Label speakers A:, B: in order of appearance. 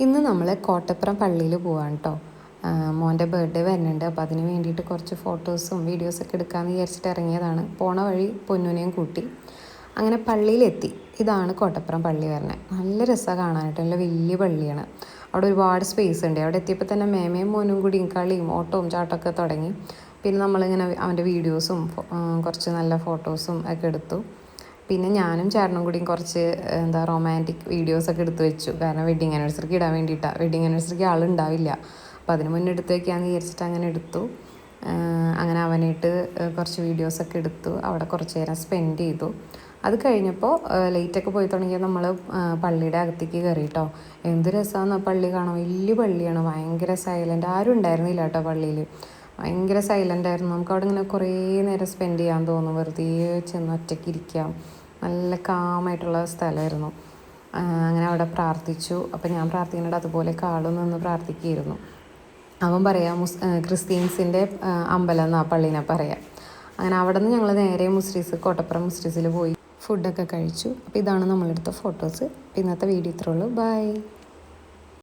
A: ഇന്ന് നമ്മൾ കോട്ടപ്പുറം പള്ളിയിൽ പോവാണ് കേട്ടോ. മോൻ്റെ ബർത്ത്ഡേ വരുന്നുണ്ട്. അപ്പോൾ അതിന് വേണ്ടിയിട്ട് കുറച്ച് ഫോട്ടോസും വീഡിയോസൊക്കെ എടുക്കാമെന്ന് വിചാരിച്ചിട്ട് ഇറങ്ങിയതാണ്. പോണ വഴി പൊന്നുനെയും കൂട്ടി അങ്ങനെ പള്ളിയിലെത്തി. ഇതാണ് കോട്ടപ്പുറം പള്ളി വരുന്നത്. നല്ല രസമാണ് കാണാനായിട്ട്. നല്ല വലിയ പള്ളിയാണ്. അവിടെ ഒരുപാട് സ്പേസ് ഉണ്ട്. അവിടെ എത്തിയപ്പോൾ തന്നെ മേമയും മോനും കൂടിയും കളിയും ഓട്ടവും ചാട്ടമൊക്കെ തുടങ്ങി. പിന്നെ നമ്മളിങ്ങനെ അവൻ്റെ വീഡിയോസും കുറച്ച് നല്ല ഫോട്ടോസും ഒക്കെ എടുത്തു. പിന്നെ ഞാനും ചേട്ടനും കൂടിയും കുറച്ച് റൊമാൻറ്റിക് വീഡിയോസൊക്കെ എടുത്ത് വെച്ചു. കാരണം വെഡിങ് ആനിവേഴ്സറിക്ക് ഇടാൻ വേണ്ടിയിട്ടാണ്. വെഡിങ് ആനിവേഴ്സറിക്ക് ആളുണ്ടാവില്ല. അപ്പോൾ അതിന് മുന്നേ എടുത്ത് വയ്ക്കാമെന്ന് വിചാരിച്ചിട്ട് അങ്ങനെ എടുത്തു. അങ്ങനെ അവനായിട്ട് കുറച്ച് വീഡിയോസൊക്കെ എടുത്തു. അവിടെ കുറച്ച് നേരം സ്പെൻഡ് ചെയ്തു. അത് കഴിഞ്ഞപ്പോൾ ലൈറ്റൊക്കെ പോയി തുടങ്ങിയത് നമ്മൾ പള്ളിയുടെ അകത്തേക്ക് കയറി കേട്ടോ. എന്ത് രസമാണ് പള്ളി കാണാൻ. വലിയ പള്ളിയാണ്. ഭയങ്കര സൈലൻ്റ്. ആരും ഉണ്ടായിരുന്നില്ല കേട്ടോ പള്ളിയിൽ. ഭയങ്കര സൈലൻ്റ് ആയിരുന്നു. നമുക്ക് അവിടെ ഇങ്ങനെ കുറേ നേരം സ്പെൻഡ് ചെയ്യാൻ തോന്നും. വെറുതെ ചെന്ന് ഒറ്റയ്ക്ക് ഇരിക്കാം. നല്ല കാമായിട്ടുള്ള സ്ഥലമായിരുന്നു. അങ്ങനെ അവിടെ പ്രാർത്ഥിച്ചു. അപ്പോൾ ഞാൻ പ്രാർത്ഥിക്കുന്നുണ്ട് അതുപോലെ കാളും നിന്ന് പ്രാർത്ഥിക്കുകയായിരുന്നു. അവൻ പറയാം ക്രിസ്ത്യൻസിൻ്റെ അമ്പലം എന്നാ പള്ളീനെ പറയാം. അങ്ങനെ അവിടെ നിന്ന് ഞങ്ങൾ നേരെ കോട്ടപ്പുറം മുസ്രീസിൽ പോയി ഫുഡൊക്കെ കഴിച്ചു. അപ്പോൾ ഇതാണ് നമ്മളെടുത്ത ഫോട്ടോസ്. ഇന്നത്തെ വീഡിയോ ഇത്രേ ഉള്ളൂ. ബൈ.